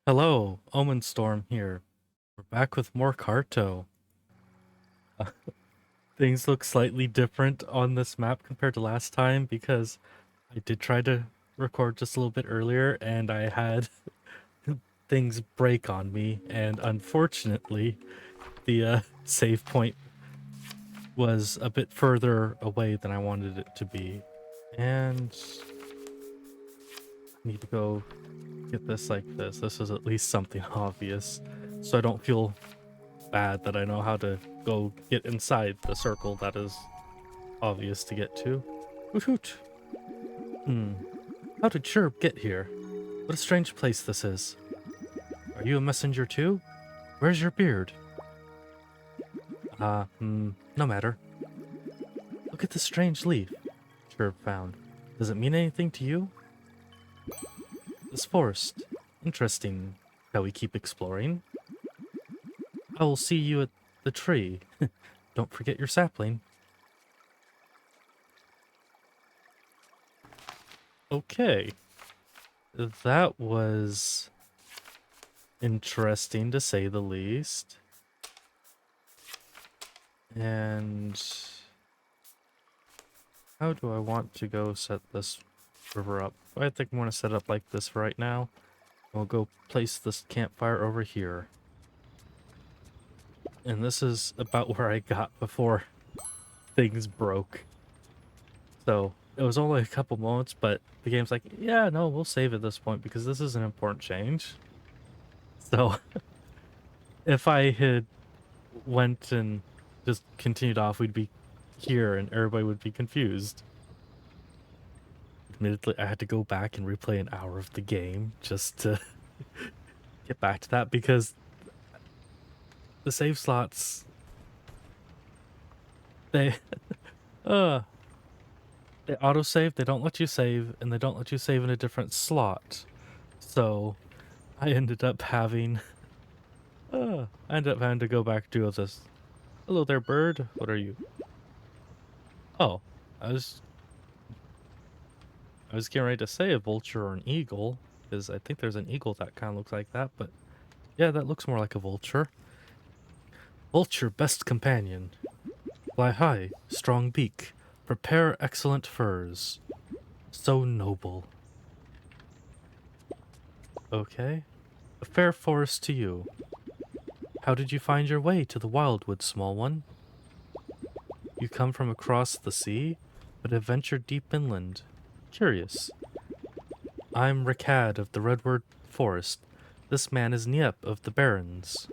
Hello, Omen Storm here. We're back with more Carto. Things look slightly different on this map compared to last time because I did try to record just a little bit earlier and I had things break on me, and unfortunately the save point was a bit further away than I wanted it to be. And I need to go get this like this. This is at least something obvious, so I don't feel bad that I know how to go get inside the circle that is obvious to get to. Hoot hoot. Hmm. How did Sherb get here? What a strange place this is. Are you a messenger too? Where's your beard? No matter. Look at this strange leaf Sherb found. Does it mean anything to you? This forest. Interesting. Shall we keep exploring? I will see you at the tree. Don't forget your sapling. Okay. That was interesting to say the least. And how do I want to go set this river up? I think I'm going to set it up like this for right now. We'll go place this campfire over here. And this is about where I got before things broke. So it was only a couple moments, but the game's like, yeah, no, we'll save at this point because this is an important change. So if I had went and just continued off, we'd be here and everybody would be confused. Admittedly, I had to go back and replay an hour of the game just to get back to that because the save slots, they uh they autosave, they don't let you save, and they don't let you save in a different slot. So I ended up having to go back to this. Hello there, bird. What are you? Oh, I was I was getting ready to say a vulture or an eagle, because I think there's an eagle that kind of looks like that, but yeah, that looks more like a vulture. Vulture, best companion. Fly high, strong beak. Prepare excellent furs. So noble. Okay. A fair forest to you. How did you find your way to the wildwood, small one? You come from across the sea, but have ventured deep inland. Curious. I'm Ricad of the Redwood Forest. This man is Niep of the Barrens.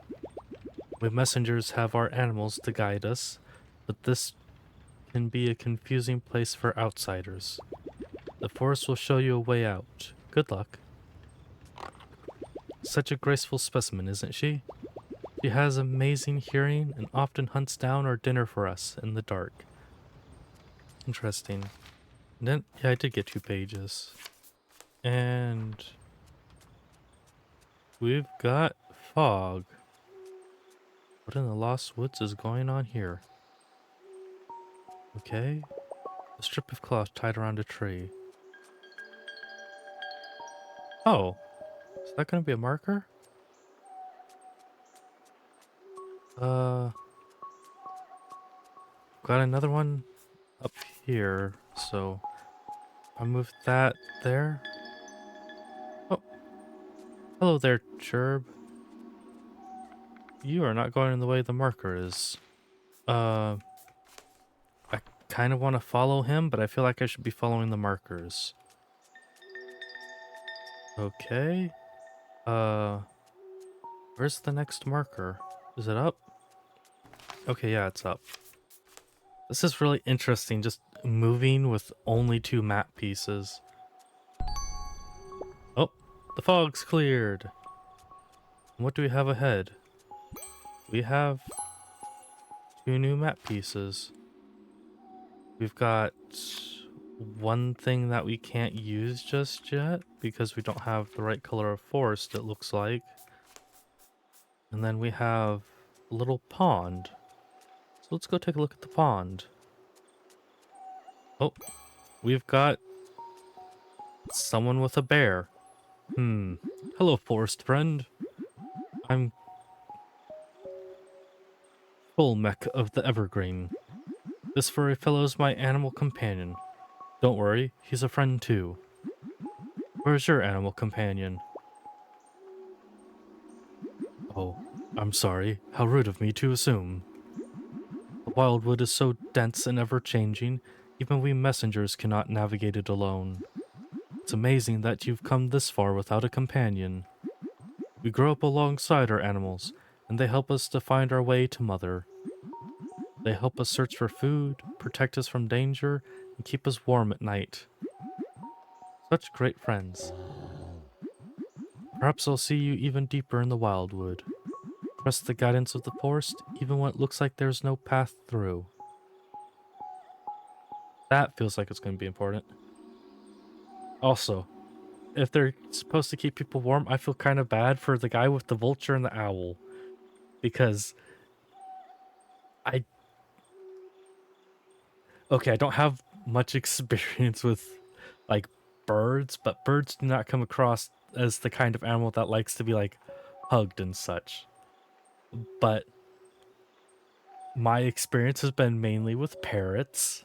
We messengers have our animals to guide us, but this can be a confusing place for outsiders. The forest will show you a way out. Good luck. Such a graceful specimen, isn't she? She has amazing hearing and often hunts down our dinner for us in the dark. Interesting. And then, yeah, I did get 2 pages. And we've got fog. What in the Lost Woods is going on here? Okay. A strip of cloth tied around a tree. Oh, is that going to be a marker? Got another one up here, so I'll move that there. Oh, hello there, Cherb. You are not going in the way the marker is. I kind of want to follow him, but I feel like I should be following the markers. Okay. Where's the next marker? Is it up? Okay, yeah, it's up. This is really interesting, just moving with only 2 map pieces. Oh, the fog's cleared. What do we have ahead? We have 2 new map pieces. We've got one thing that we can't use just yet because we don't have the right color of forest, it looks like. And then we have a little pond. So let's go take a look at the pond. Oh, we've got someone with a bear. Hello, forest friend. I'm Full Mech of the Evergreen. This furry fellow's my animal companion. Don't worry, he's a friend too. Where's your animal companion? Oh, I'm sorry. How rude of me to assume. The wildwood is so dense and ever-changing, even we messengers cannot navigate it alone. It's amazing that you've come this far without a companion. We grow up alongside our animals, and they help us to find our way to Mother. They help us search for food, protect us from danger, and keep us warm at night. Such great friends. Perhaps I'll see you even deeper in the wildwood. Trust the guidance of the forest, even when it looks like there's no path through. That feels like it's going to be important. Also, if they're supposed to keep people warm, I feel kind of bad for the guy with the vulture and the owl. Because I don't have much experience with, like, birds, but birds do not come across as the kind of animal that likes to be, like, hugged and such. But my experience has been mainly with parrots.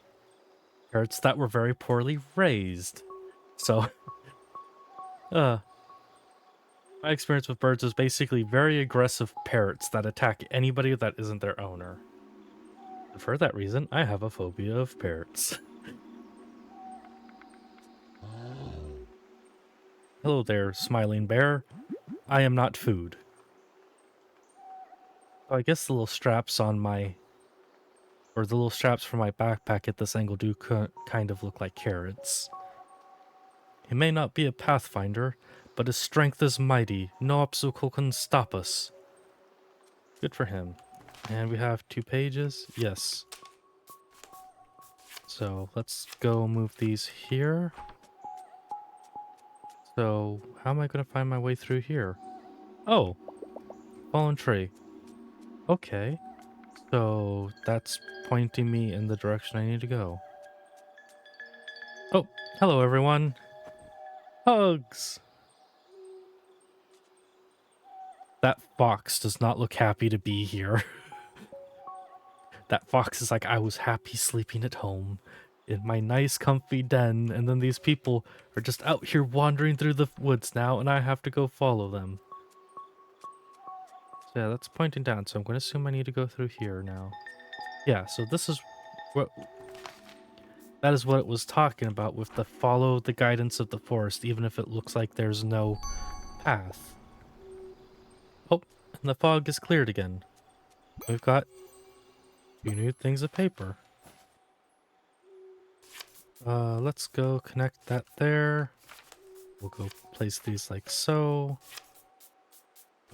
Parrots that were very poorly raised. So, my experience with birds is basically very aggressive parrots that attack anybody that isn't their owner. And for that reason, I have a phobia of parrots. Hello there, smiling bear. I am not food. So I guess the little straps on my... or the little straps for my backpack at this angle do kind of look like carrots. He may not be a pathfinder, but his strength is mighty. No obstacle can stop us. Good for him. And we have 2 pages. Yes. So let's go move these here. So how am I going to find my way through here? Oh, fallen tree. Okay. So that's pointing me in the direction I need to go. Oh, hello everyone. Hugs! That fox does not look happy to be here. That fox is like, I was happy sleeping at home in my nice comfy den, and then these people are just out here wandering through the woods now, and I have to go follow them. So yeah, that's pointing down, so I'm going to assume I need to go through here now. Yeah, so this is what... that is what it was talking about with the follow the guidance of the forest, even if it looks like there's no path. Oh, and the fog is cleared again. We've got 2 new things of paper. Let's go connect that there. We'll go place these like so.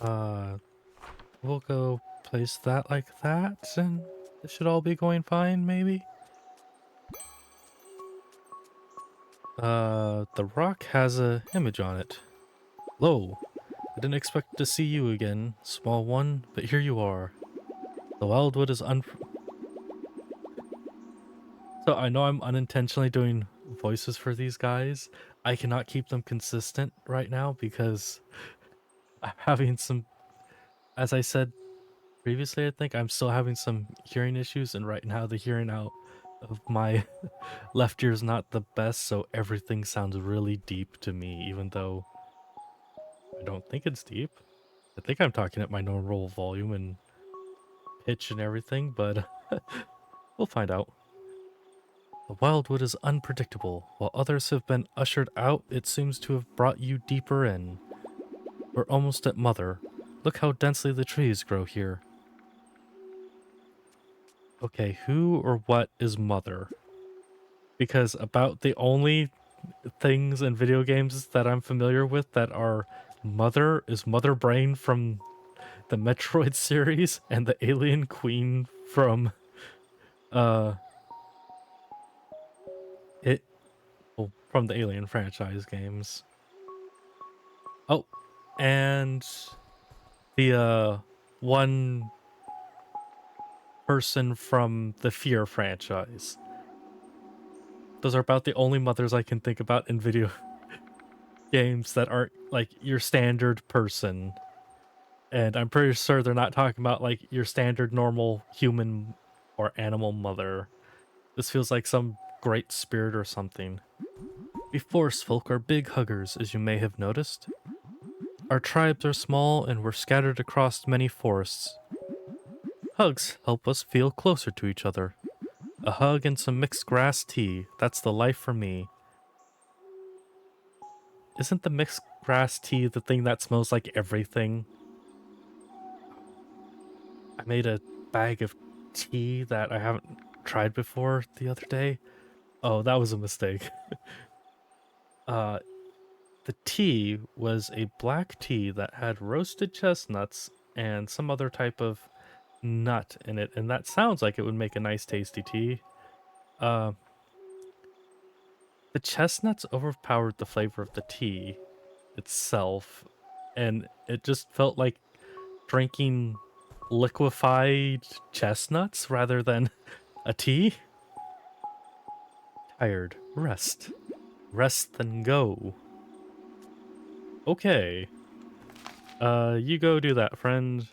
We'll go place that like that, and this should all be going fine, maybe? The rock has a image on it. Hello. I didn't expect to see you again, small one, but here you are. The wildwood is So I know I'm unintentionally doing voices for these guys. I cannot keep them consistent right now because I'm having some, as I said previously, I think I'm still having some hearing issues, and right now the hearing out of my left ear is not the best, so everything sounds really deep to me, even though I don't think it's deep. I think I'm talking at my normal volume and pitch and everything, but we'll find out. The wildwood is unpredictable. While others have been ushered out, it seems to have brought you deeper in. We're almost at Mother. Look how densely the trees grow here. Okay, who or what is Mother? Because about the only things in video games that I'm familiar with that are Mother is Mother Brain from the Metroid series and the Alien Queen from it well, from the Alien franchise games. Oh, and the one person from the Fear franchise. Those are about the only mothers I can think about in video games that aren't like your standard person. And I'm pretty sure they're not talking about like your standard normal human or animal mother. This feels like some great spirit or something. We forest folk are big huggers, as you may have noticed. Our tribes are small and we're scattered across many forests. Hugs help us feel closer to each other. A hug and some mixed grass tea, that's the life for me. Isn't the mixed grass tea the thing that smells like everything? I made a bag of tea that I haven't tried before the other day. Oh, that was a mistake. uh, the tea was a black tea that had roasted chestnuts and some other type of nut in it, and that sounds like it would make a nice tasty tea. Uh, the chestnuts overpowered the flavor of the tea itself, and it just felt like drinking liquefied chestnuts rather than a tea. Tired. Rest. Rest then go. Okay. You go do that, friend.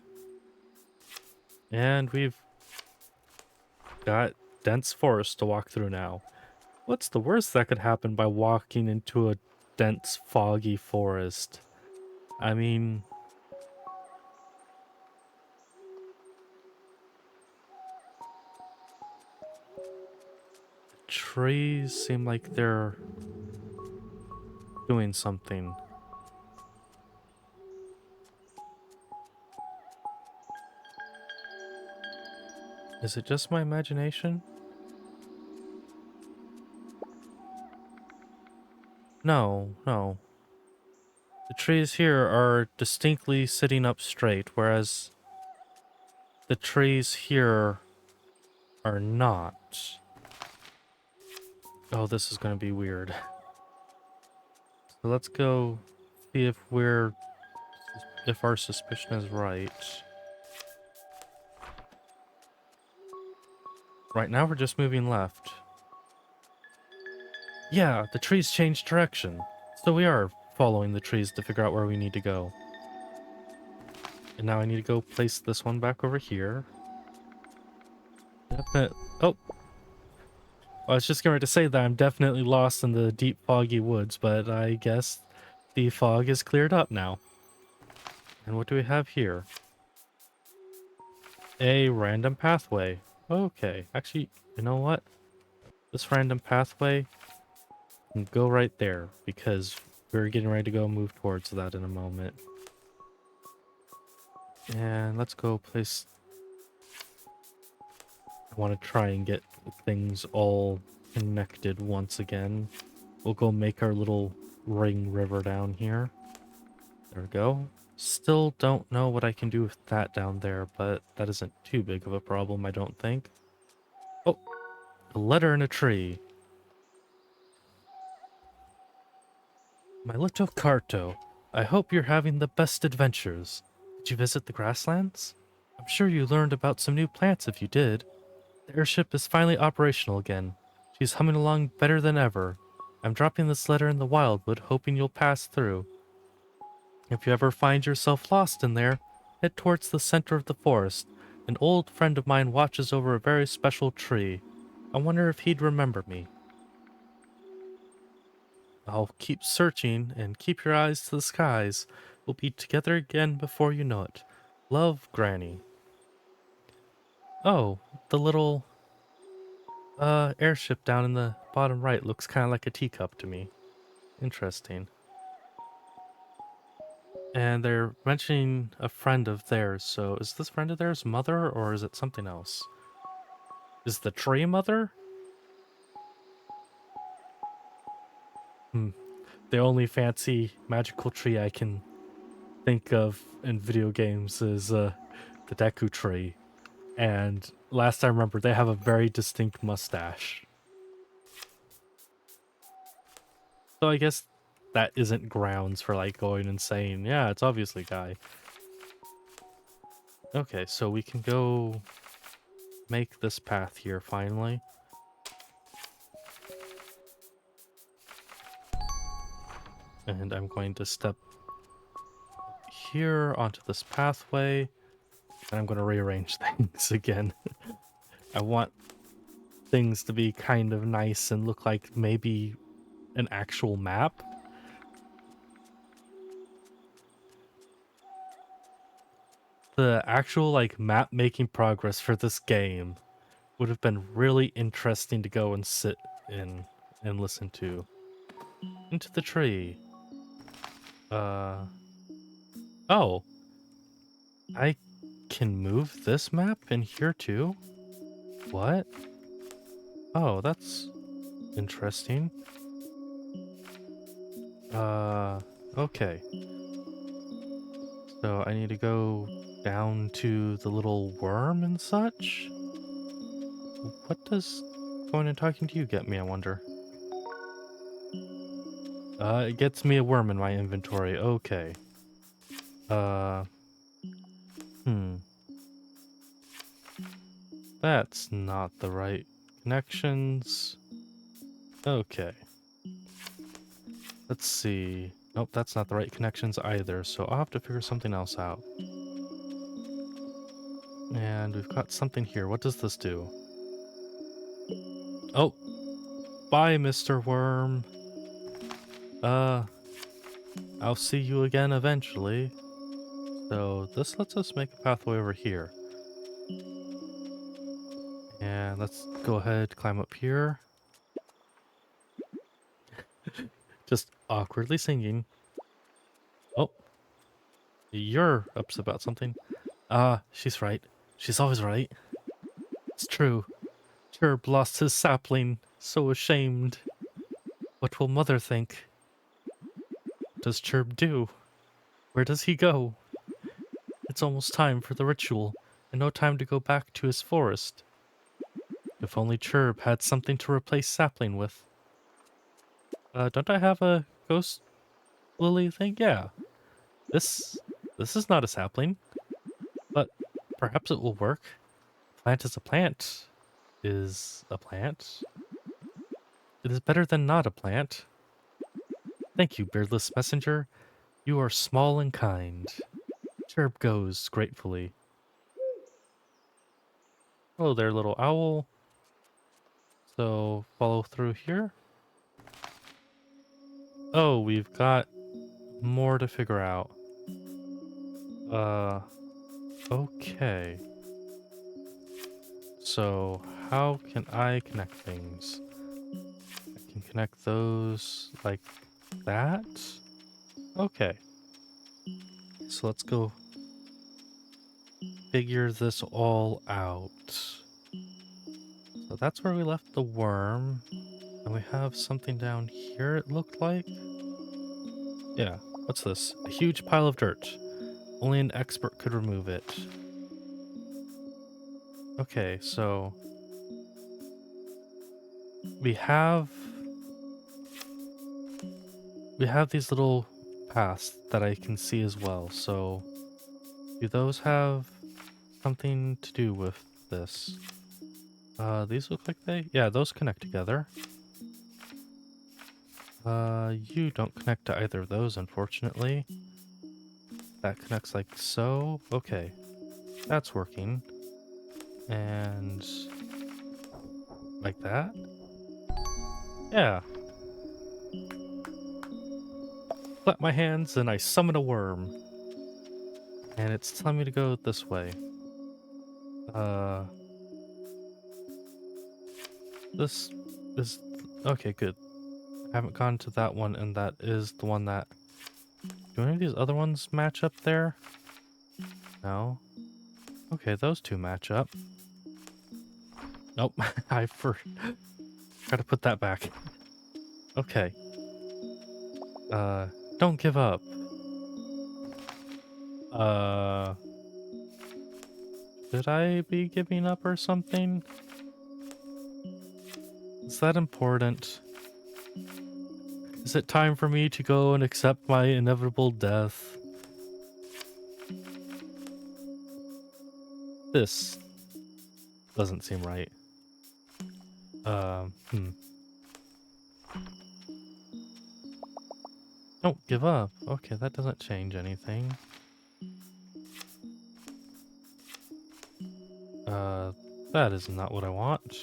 And we've got dense forest to walk through now. What's the worst that could happen by walking into a dense, foggy forest? I mean, trees seem like they're doing something. Is it just my imagination? No. The trees here are distinctly sitting up straight, whereas the trees here are not. Oh, this is going to be weird. So let's go see if our suspicion is right. Right now we're just moving left. Yeah, the trees changed direction. So we are following the trees to figure out where we need to go. And now I need to go place this one back over here. Oh, I was just going to say that I'm definitely lost in the deep foggy woods, but I guess the fog is cleared up now. And what do we have here? A random pathway. Okay, actually, you know what? This random pathway can go right there because we're getting ready to go move towards that in a moment. And let's go place... I want to try and get things all connected once again. We'll go make our little ring river down here. There we go. Still don't know what I can do with that down there, but that isn't too big of a problem, I don't think. Oh, a letter in a tree. My little Carto, I hope you're having the best adventures. Did you visit the grasslands? I'm sure you learned about some new plants if you did. The airship is finally operational again. She's humming along better than ever. I'm dropping this letter in the wildwood, hoping you'll pass through. If you ever find yourself lost in there, head towards the center of the forest. An old friend of mine watches over a very special tree. I wonder if he'd remember me. I'll keep searching and keep your eyes to the skies. We'll be together again before you know it. Love, Granny. Oh, the little airship down in the bottom right looks kind of like a teacup to me. Interesting. And they're mentioning a friend of theirs, so is this friend of theirs mother or is it something else? Is the tree mother? The only fancy magical tree I can think of in video games is the Deku tree. And last I remember, they have a very distinct mustache. So I guess that isn't grounds for like going and saying, yeah, it's obviously Guy. Okay, so we can go make this path here finally. And I'm going to step here onto this pathway, and I'm going to rearrange things again. I want things to be kind of nice and look like maybe an actual map. The actual like map making progress for this game would have been really interesting to go and sit in and listen to. Into the tree. Oh, I can move this map in here too? What? Oh, that's interesting. Okay. So I need to go down to the little worm and such? What does going and talking to you get me, I wonder? It gets me a worm in my inventory. Okay. Uh, hmm. That's not the right connections. Okay. Let's see. Nope, that's not the right connections either, so I'll have to figure something else out. And we've got something here. What does this do? Oh, bye, Mr. Worm. I'll see you again eventually. So this lets us make a pathway over here. And let's go ahead, climb up here. Just awkwardly singing. Oh, you're upset about something. She's right. She's always right. It's true. Chirp lost his sapling. So ashamed. What will Mother think? What does Chirp do? Where does he go? It's almost time for the ritual, and no time to go back to his forest. If only Chirp had something to replace sapling with. Don't I have a ghost lily thing? Yeah. This is not a sapling, but perhaps it will work. Plant is a plant. Is a plant. It is better than not a plant. Thank you, beardless messenger. You are small and kind. Chirp goes gratefully. Hello there, little owl. So follow through here. Oh, we've got more to figure out. Okay. So how can I connect things? I can connect those like that? Okay. So let's go figure this all out. So that's where we left the worm. And we have something down here, it looked like. Yeah, what's this? A huge pile of dirt. Only an expert could remove it. Okay, so we have these little paths that I can see as well. So do those have something to do with this? These look like yeah, those connect together. You don't connect to either of those, unfortunately. That connects like so. Okay, that's working. And like that. Yeah. Clap my hands and I summon a worm. And it's telling me to go this way. This is... Okay, good. I haven't gone to that one, and that is the one that... Do any of these other ones match up there? No. Okay, those two match up. Nope, gotta put that back. Okay. Don't give up. Should I be giving up or something? Is that important? Is it time for me to go and accept my inevitable death? This doesn't seem right. Don't give up. Okay, that doesn't change anything. Uh, that is not what I want.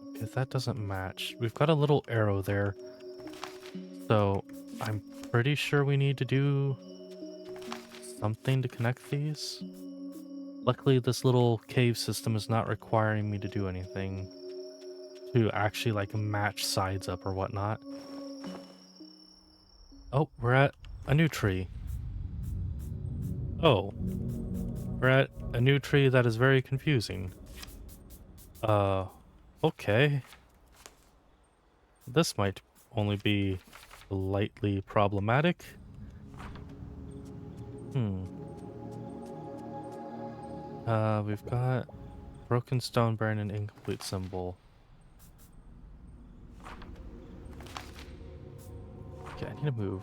Okay, that doesn't match. We've got a little arrow there. So, I'm pretty sure we need to do something to connect these. Luckily, this little cave system is not requiring me to do anything to actually, like, match sides up or whatnot. Oh, we're at a new tree. Oh, we're at a new tree that is very confusing. Okay. This might only be lightly problematic. We've got broken stone bearing an incomplete symbol. Okay, I need to move.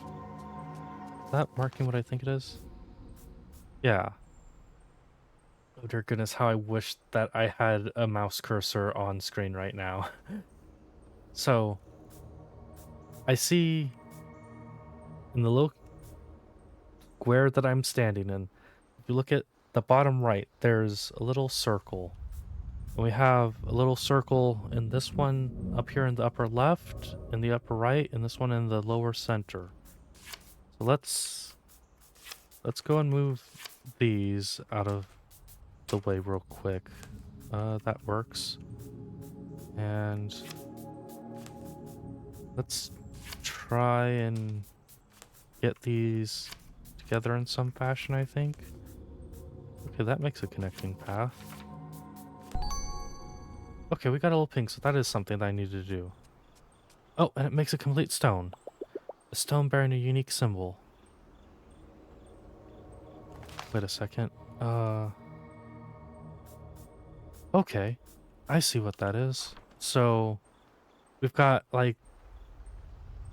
Is that marking what I think it is? Yeah. Oh dear goodness, how I wish that I had a mouse cursor on screen right now. So, I see in the little square that I'm standing in, if you look at the bottom right, there's a little circle. And we have a little circle in this one up here in the upper left, in the upper right, and this one in the lower center. So let's go and move these out of the way real quick. That works. And let's try and get these together in some fashion, I think. Okay, that makes a connecting path. Okay, we got a little pink, so that is something that I need to do. Oh, and it makes a complete stone. A stone bearing a unique symbol. Wait a second. Okay. I see what that is. So, we've got, like,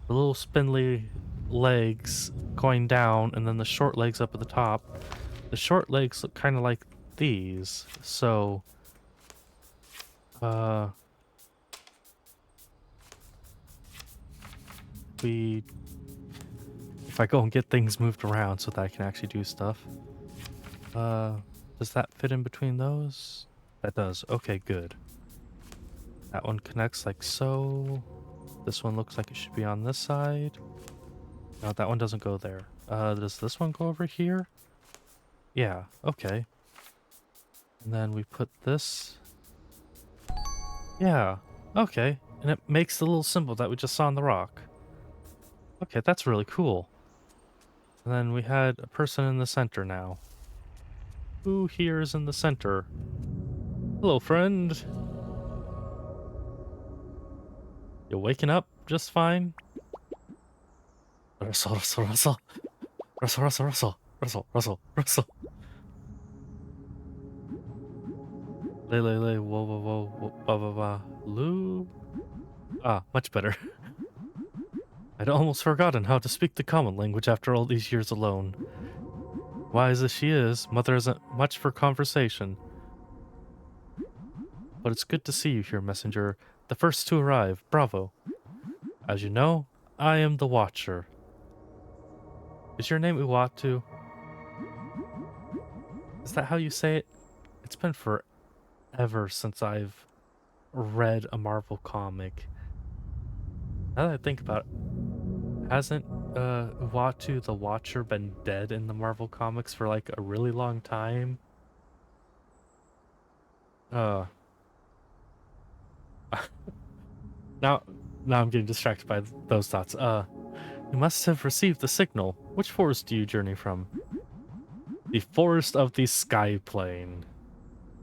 the little spindly legs going down, and then the short legs up at the top. The short legs look kind of like these. So, if I go and get things moved around so that I can actually do stuff. Does that fit in between those? That does. Okay, good. That one connects like so. This one looks like it should be on this side. No, that one doesn't go there. Does this one go over here? Yeah, okay. And then we put this. Yeah, okay. And it makes the little symbol that we just saw on the rock. Okay, that's really cool. And then we had a person in the center now. Who here is in the center? Hello, friend. You waking up just fine? Rustle, rustle, rustle. Rustle, rustle, rustle. Rustle, rustle, rustle. Lay, whoa, whoa, whoa, whoa, ba, ba, ba. Lou? Ah, much better. I'd almost forgotten how to speak the common language after all these years alone. Wise as she is, Mother isn't much for conversation. But it's good to see you here, messenger. The first to arrive, bravo. As you know, I am the Watcher. Is your name Uatu? Is that how you say it? It's been forever since I've read a Marvel comic. Now that I think about it, hasn't Uatu the Watcher been dead in the Marvel comics for like a really long time? Now I'm getting distracted by those thoughts. You must have received the signal. Which forest do you journey from? The forest of the Sky Plane.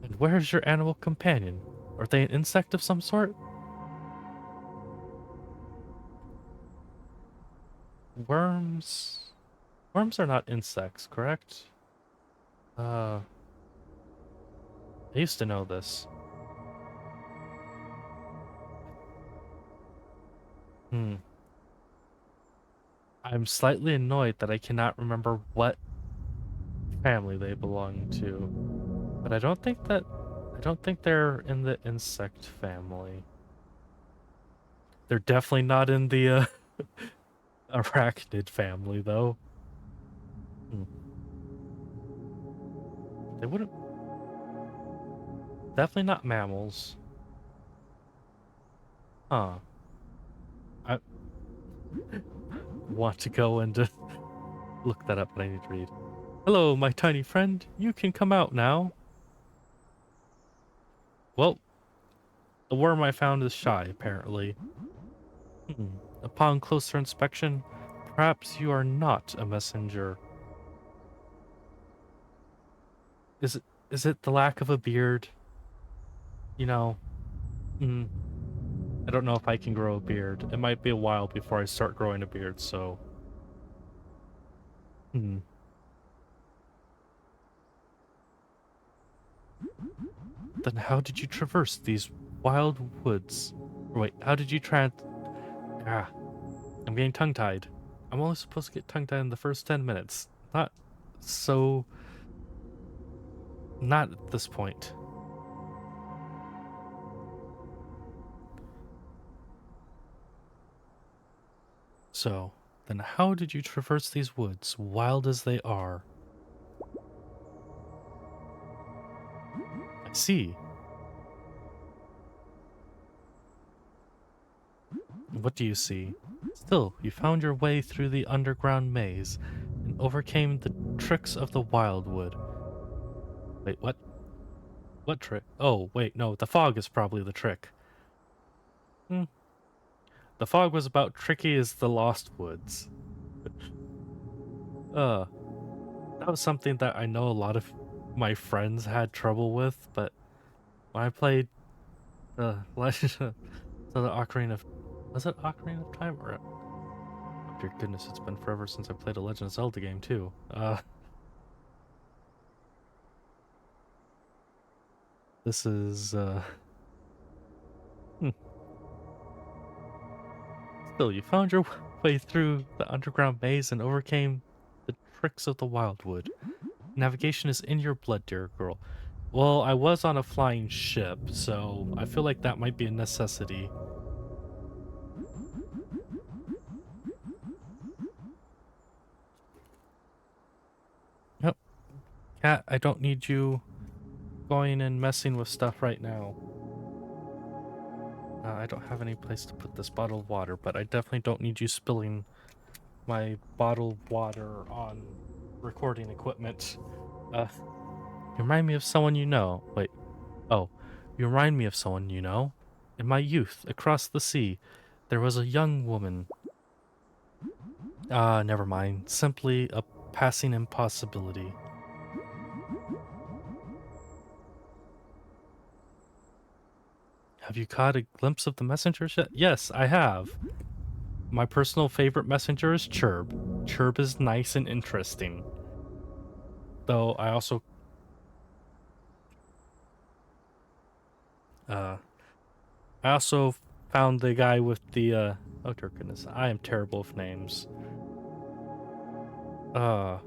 And where is your animal companion? Are they an insect of some sort? Worms? Worms are not insects, correct? I used to know this. I'm slightly annoyed that I cannot remember what family they belong to. But I don't think they're in the insect family. They're definitely not in the arachnid family, though. Hmm. They wouldn't. Definitely not mammals. Huh. I want to go and look that up, but I need to read. Hello, my tiny friend. You can come out now. Well, the worm I found is shy, apparently. Upon closer inspection, perhaps you are not a messenger. Is it the lack of a beard? You know, mm, I don't know if I can grow a beard. It might be a while before I start growing a beard, so. Hmm. Then how did you traverse these wild woods? Or wait, how did you Ah, I'm getting tongue-tied. I'm only supposed to get tongue-tied in the first 10 minutes. Not so... Not at this point. So, then how did you traverse these woods, wild as they are? I see. What do you see? Still, you found your way through the underground maze and overcame the tricks of the wildwood. Wait, what? What trick? Oh, wait, no, the fog is probably the trick. Hmm. The fog was about tricky as the Lost Woods. That was something that I know a lot of my friends had trouble with, but when I played Legend of the Ocarina of... Was it Ocarina of Time? Or... Oh dear goodness, it's been forever since I played a Legend of Zelda game, too. This is, hmm. Still, you found your way through the underground maze and overcame the tricks of the wildwood. Navigation is in your blood, dear girl. Well, I was on a flying ship, so I feel like that might be a necessity. Yep. Cat, I don't need you going and messing with stuff right now. I don't have any place to put this bottled water, but I definitely don't need you spilling my bottled water on recording equipment. You remind me of someone you know. Wait. Oh. You remind me of someone you know. In my youth, across the sea, there was a young woman. Never mind. Simply a passing impossibility. Have you caught a glimpse of the messengers yet? Yes, I have. My personal favorite messenger is Chirp. Chirp is nice and interesting. Though I also... I also found the guy with the, oh dear goodness, I am terrible with names. Hmm.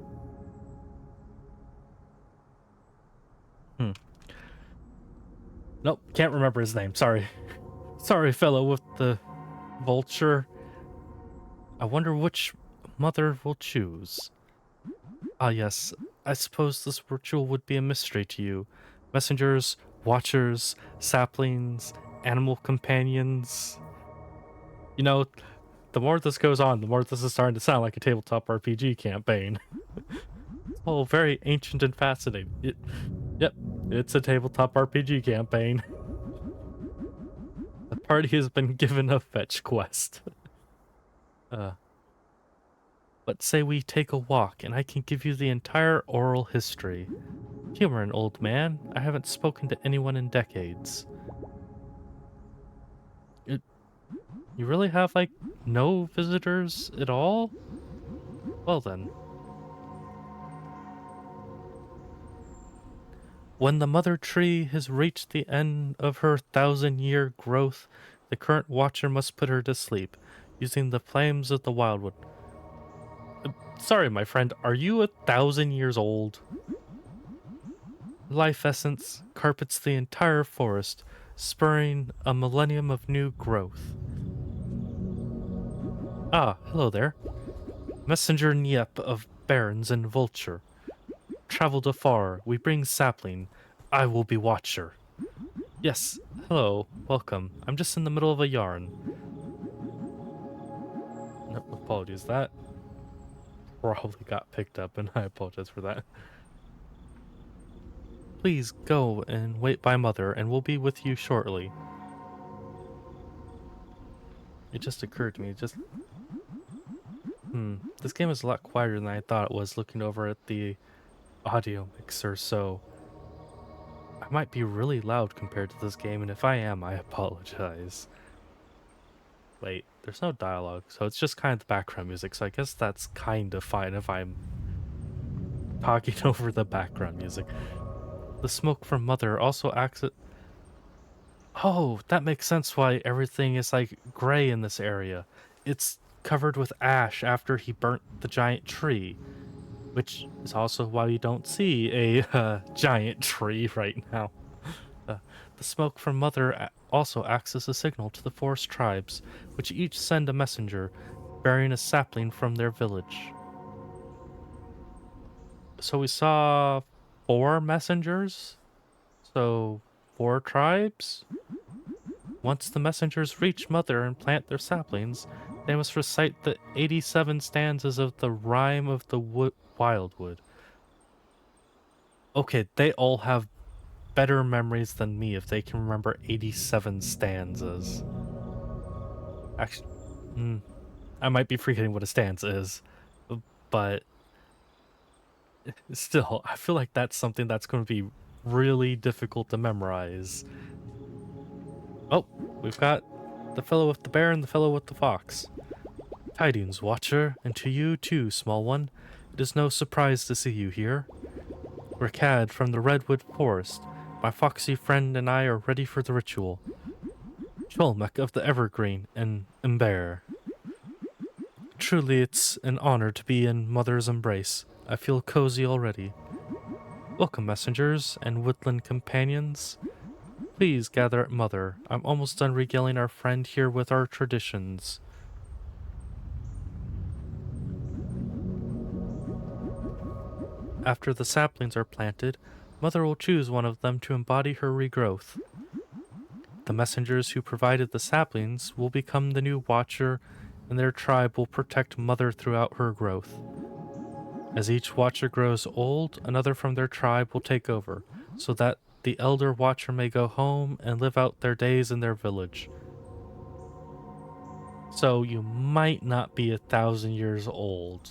Nope, can't remember his name, sorry. Sorry, fellow with the vulture. I wonder which mother will choose. Ah, yes, I suppose this ritual would be a mystery to you. Messengers, watchers, saplings, animal companions. You know, the more this goes on, the more this is starting to sound like a tabletop RPG campaign. Oh, very ancient and fascinating. Yep, it's a tabletop RPG campaign. The party has been given a fetch quest. But say we take a walk and I can give you the entire oral history. Humor, an old man. I haven't spoken to anyone in decades. You really have, like, no visitors at all? Well then. When the mother tree has reached the end of her 1,000-year growth, the current watcher must put her to sleep, using the flames of the wildwood. Sorry, my friend, are you 1,000 years old? Life essence carpets the entire forest, spurring a millennium of new growth. Ah, hello there. Messenger Niep of Barons and Vulture. Traveled afar, we bring sapling. I will be watcher. Yes, hello, welcome. I'm just in the middle of a yarn. No, apologies, that probably got picked up, and I apologize for that. Please go and wait by mother, and we'll be with you shortly. It just occurred to me, this game is a lot quieter than I thought it was looking over at the audio mixer, so I might be really loud compared to this game, and if I am, I apologize. Wait, there's no dialogue, so it's just kind of the background music, so I guess that's kind of fine if I'm talking over the background music. The smoke from Mother also acts at... Oh, that makes sense why everything is like gray in this area. It's covered with ash after he burnt the giant tree, which is also why you don't see a giant tree right now. Uh, the smoke from Mother also acts as a signal to the forest tribes, which each send a messenger bearing a sapling from their village. So we saw 4 messengers? So 4 tribes? Once the messengers reach Mother and plant their saplings, they must recite the 87 stanzas of the Rhyme of the Wildwood. Okay, they all have better memories than me if they can remember 87 stanzas. Actually, I might be forgetting what a stanza is, but still, I feel like that's something that's going to be really difficult to memorize. Oh, we've got the fellow with the bear and the fellow with the fox. Tidings, Watcher, and to you too, small one. It is no surprise to see you here. Rakad from the Redwood Forest, my foxy friend and I are ready for the ritual. Cholmek of the Evergreen and Ember. Truly, it's an honor to be in Mother's embrace. I feel cozy already. Welcome, messengers and woodland companions. Please gather at Mother. I'm almost done regaling our friend here with our traditions. After the saplings are planted, Mother will choose one of them to embody her regrowth. The messengers who provided the saplings will become the new Watcher, and their tribe will protect Mother throughout her growth. As each Watcher grows old, another from their tribe will take over, so that the elder Watcher may go home and live out their days in their village. So you might not be 1,000 years old,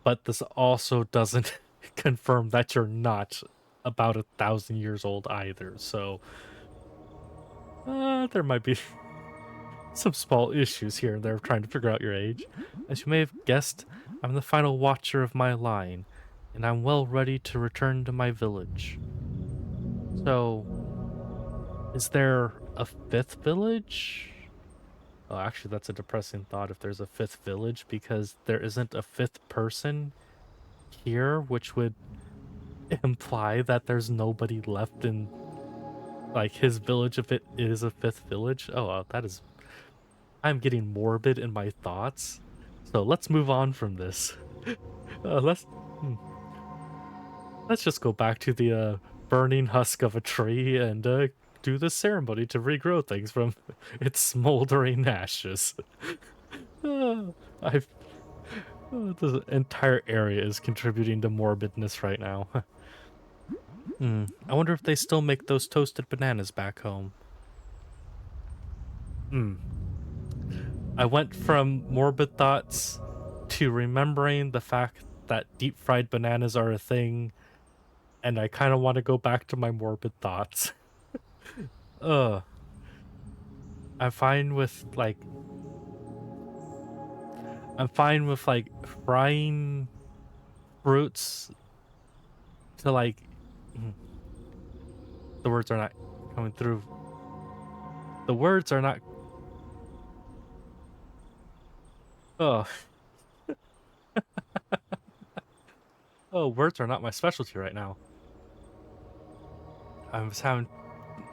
but this also doesn't confirm that you're not about 1,000 years old either. So there might be some small issues here and there trying to figure out your age. As you may have guessed, I'm the final Watcher of my line, and I'm well ready to return to my village. So, is there a 5th village? Oh, actually, that's a depressing thought if there's a 5th village, because there isn't a 5th person here, which would imply that there's nobody left in, like, his village if it is a 5th village. Oh, that is... I'm getting morbid in my thoughts. So let's move on from this. Uh, let's hmm, let's just go back to the burning husk of a tree and do the ceremony to regrow things from its smoldering ashes. I've the entire area is contributing to morbidness right now. I wonder if they still make those toasted bananas back home. I went from morbid thoughts to remembering the fact that deep fried bananas are a thing, and I kind of want to go back to my morbid thoughts. Ugh. I'm fine with like frying fruits to like mm, the words are not coming through. The words are not oh oh words are not my specialty right now. I'm just having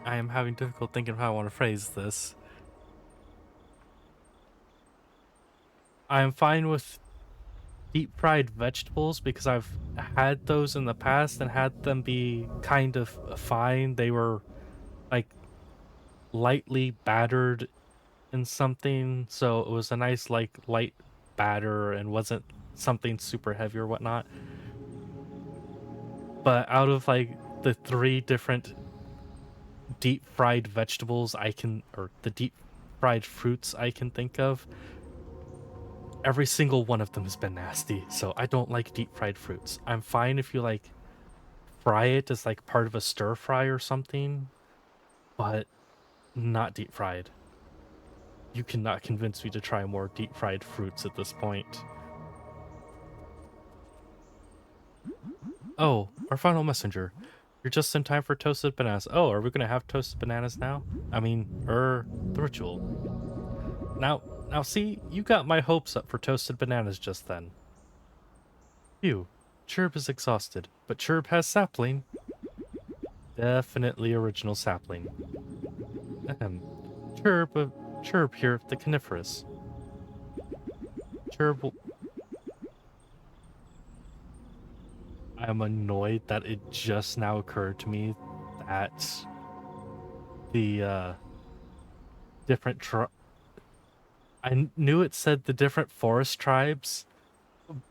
I am having difficult thinking of how I want to phrase this. I'm fine with deep fried vegetables because I've had those in the past and had them be kind of fine. They were like lightly battered in something, so it was a nice like light batter and wasn't something super heavy or whatnot. But out of like the three different deep fried vegetables or the deep fried fruits I can think of, every single one of them has been nasty. So I don't like deep fried fruits. I'm fine if you like fry it as like part of a stir fry or something, but not deep fried. You cannot convince me to try more deep fried fruits at this point. Oh, our final messenger. You're just in time for toasted bananas. Oh, are we gonna have toasted bananas now? I mean, the ritual. Now see, you got my hopes up for toasted bananas just then. Phew. Chirp is exhausted, but Chirp has sapling. Definitely original sapling. Ahem. Chirp, Chirp here, the coniferous. Chirp will... I'm annoyed that it just now occurred to me that the different I knew it said the different forest tribes,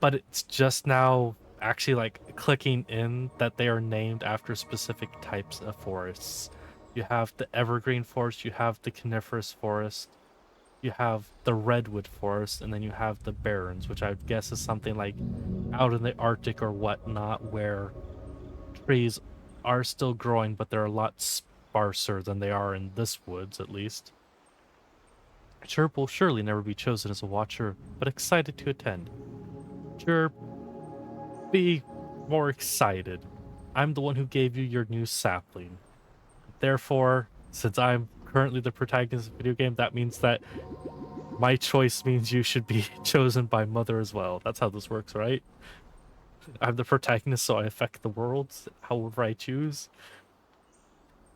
but it's just now actually like clicking in that they are named after specific types of forests. You have the evergreen forest, you have the coniferous forest, you have the redwood forest, and then you have the barrens, which I would guess is something like out in the Arctic or whatnot, where trees are still growing, but they're a lot sparser than they are in this woods, at least. Chirp will surely never be chosen as a watcher, but excited to attend. Chirp, be more excited. I'm the one who gave you your new sapling. Therefore, since I'm currently the protagonist of the video game, that means that my choice means you should be chosen by Mother as well. That's how this works, right? I'm the protagonist, so I affect the world however I choose.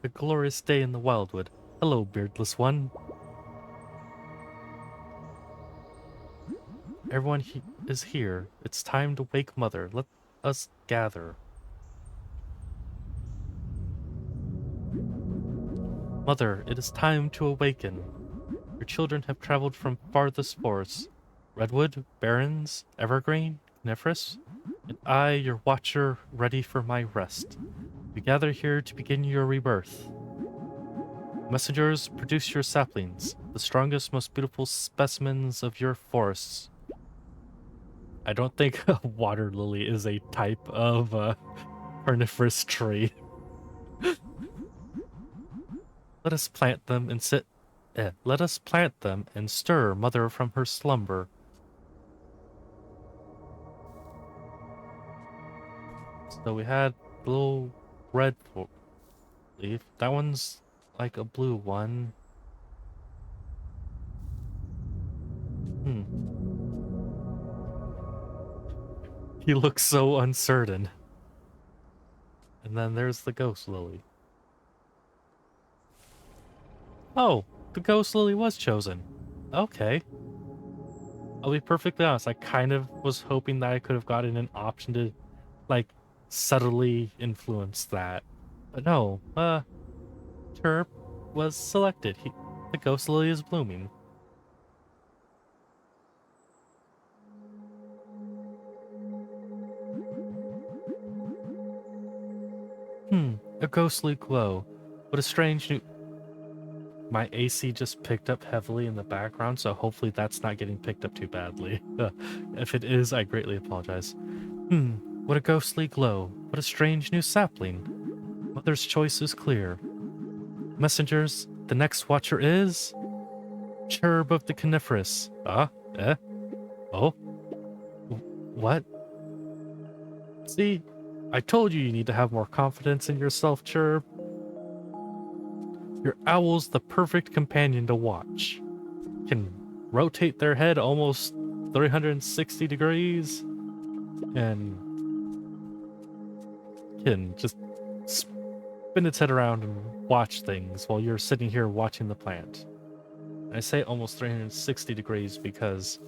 A glorious day in the wildwood. Hello, beardless one. Everyone is here. It's time to wake Mother. Let us gather. Mother, it is time to awaken. Your children have traveled from farthest forests. Redwood, barrens, evergreen, coniferous, and I, your watcher, ready for my rest. We gather here to begin your rebirth. Messengers, produce your saplings, the strongest, most beautiful specimens of your forests. I don't think a water lily is a type of carnivorous tree. Let us plant them and let us plant them and stir Mother from her slumber. So we had the little red leaf. That one's like a blue one. He looks so uncertain. And then there's the ghost lily. Oh, the ghost lily was chosen. Okay. I'll be perfectly honest, I kind of was hoping that I could have gotten an option to, like, subtly influence that. But no, Chirp was selected. The ghost lily is blooming. A ghostly glow. What a strange new... My AC just picked up heavily in the background, so hopefully that's not getting picked up too badly. If it is, I greatly apologize. What a ghostly glow. What a strange new sapling. Mother's choice is clear. Messengers, the next watcher is... Cherub of the Coniferous. Oh? What? See? I told you need to have more confidence in yourself, Cherub. Your owl's the perfect companion to watch. Can rotate their head almost 360 degrees and can just spin its head around and watch things while you're sitting here watching the plant. I say almost 360 degrees because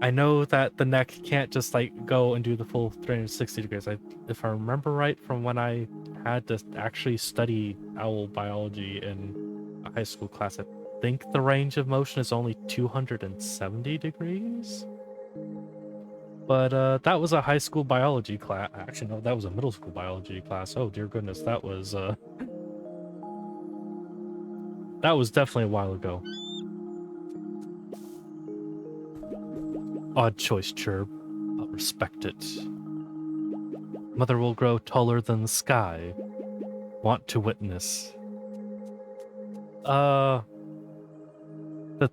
I know that the neck can't just like go and do the full 360 degrees. If I remember right from when I had to actually study owl biology in a high school class, I think the range of motion is only 270 degrees. But that was a high school biology class. Actually, no, that was a middle school biology class. Oh dear goodness, that was definitely a while ago. Odd choice, Chirp. I'll respect it. Mother will grow taller than the sky. Want to witness. The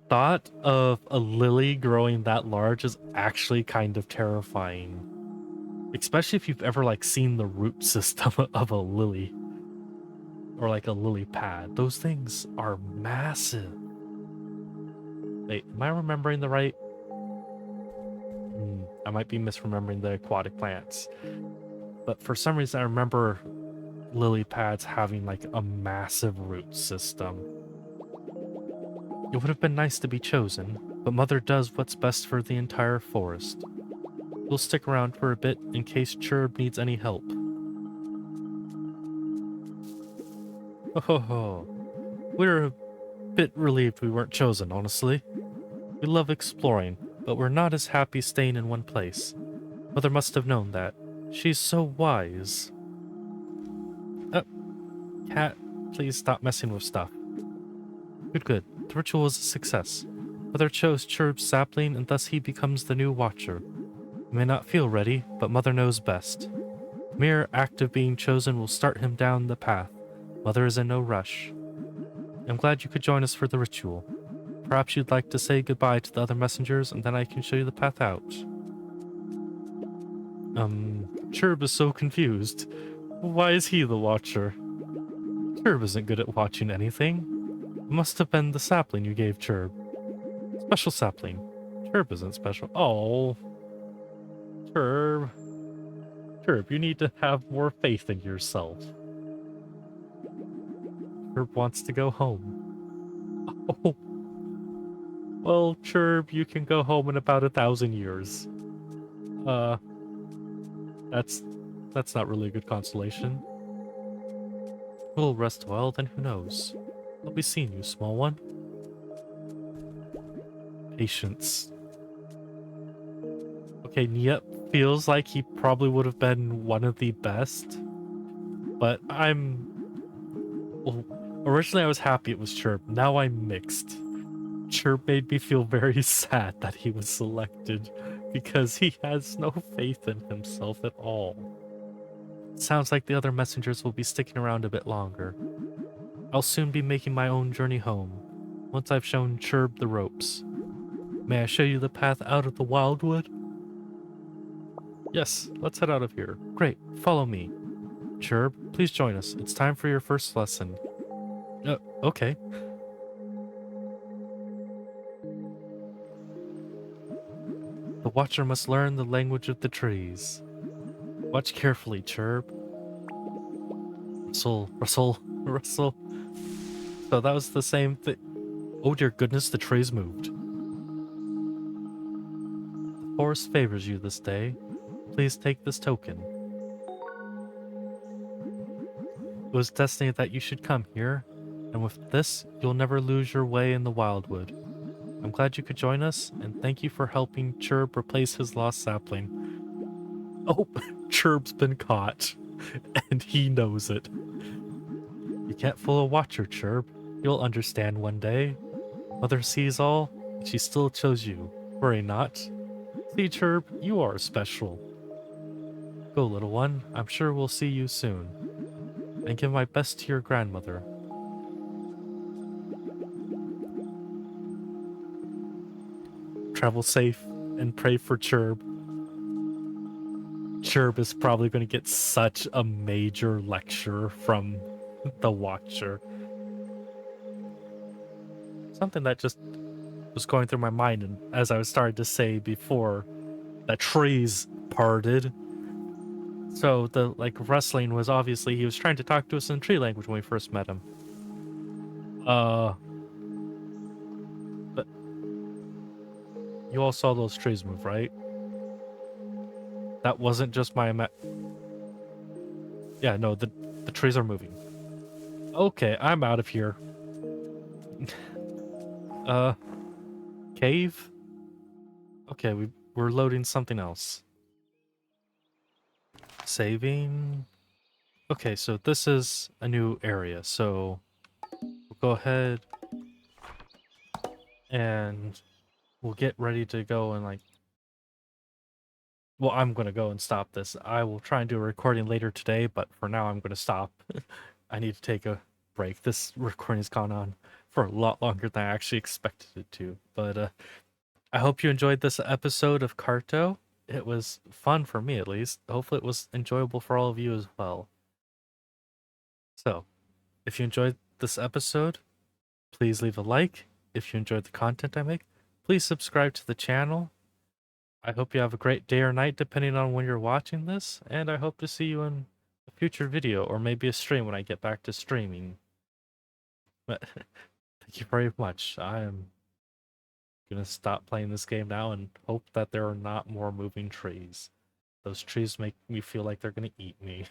thought of a lily growing that large is actually kind of terrifying. Especially if you've ever like seen the root system of a lily. Or like a lily pad. Those things are massive. Wait, am I remembering the right? I might be misremembering the aquatic plants. But for some reason I remember lily pads having like a massive root system. It would have been nice to be chosen, but Mother does what's best for the entire forest. We'll stick around for a bit in case Chirp needs any help. Oh, we're a bit relieved we weren't chosen, honestly. We love exploring, but we're not as happy staying in one place. Mother must have known that. She's so wise. Cat, please stop messing with stuff. Good. The ritual was a success. Mother chose Chirp's sapling, and thus he becomes the new Watcher. He may not feel ready, but Mother knows best. The mere act of being chosen will start him down the path. Mother is in no rush. I'm glad you could join us for the ritual. Perhaps you'd like to say goodbye to the other messengers, and then I can show you the path out. Chirp is so confused. Why is he the Watcher? Chirp isn't good at watching anything. It must have been the sapling you gave Chirp. Special sapling. Chirp isn't special. Oh. Chirp. Chirp, you need to have more faith in yourself. Chirp wants to go home. Oh. Well, Chirp, you can go home in about 1,000 years. That's not really a good consolation. We'll rest well, then who knows? I'll be seeing you, small one. Patience. Okay, Niet feels like he probably would have been one of the best, but well, originally I was happy it was Chirp. Now I'm mixed. Chirp made me feel very sad that he was selected because he has no faith in himself at all. Sounds like the other messengers will be sticking around a bit longer. I'll soon be making my own journey home, once I've shown Chirp the ropes. May I show you the path out of the wildwood? Yes, let's head out of here. Great, follow me. Chirp, please join us. It's time for your first lesson. Okay. The Watcher must learn the language of the trees. Watch carefully, Chirp. Rustle. So that was the same thing. Oh dear goodness, the trees moved. The forest favors you this day. Please take this token. It was destiny that you should come here, and with this, you'll never lose your way in the wildwood. I'm glad you could join us, and thank you for helping Chirp replace his lost sapling. Oh, Chirp's been caught, and he knows it. You can't fool a Watcher, Chirp. You'll understand one day. Mother sees all, and she still chose you. Worry not. See, Chirp, you are special. Go, little one. I'm sure we'll see you soon. And give my best to your grandmother. Travel safe and pray for Chirp. Chirp is probably going to get such a major lecture from the Watcher. Something that just was going through my mind, and as I was starting to say before, that trees parted. So the wrestling was obviously he was trying to talk to us in tree language when we first met him. But You all saw those trees move, right? That wasn't just my Yeah, no, the trees are moving. Okay, I'm out of here. uh, cave? Okay, we're loading something else. Saving. Okay, so this is a new area, so we'll go ahead and we'll get ready to go and like, well, I'm gonna go and stop this. I will try and do a recording later today, but for now I'm gonna stop. I need to take a break. This recording's gone on for a lot longer than I actually expected it to, but I hope you enjoyed this episode of Carto. It was fun for me, at least. Hopefully it was enjoyable for all of you as well. So, if you enjoyed this episode, please leave a like. If you enjoyed the content I make, please subscribe to the channel. I hope you have a great day or night depending on when you're watching this, and I hope to see you in a future video or maybe a stream when I get back to streaming. But thank you very much. I am gonna stop playing this game now and hope that there are not more moving trees. Those trees make me feel like they're gonna eat me.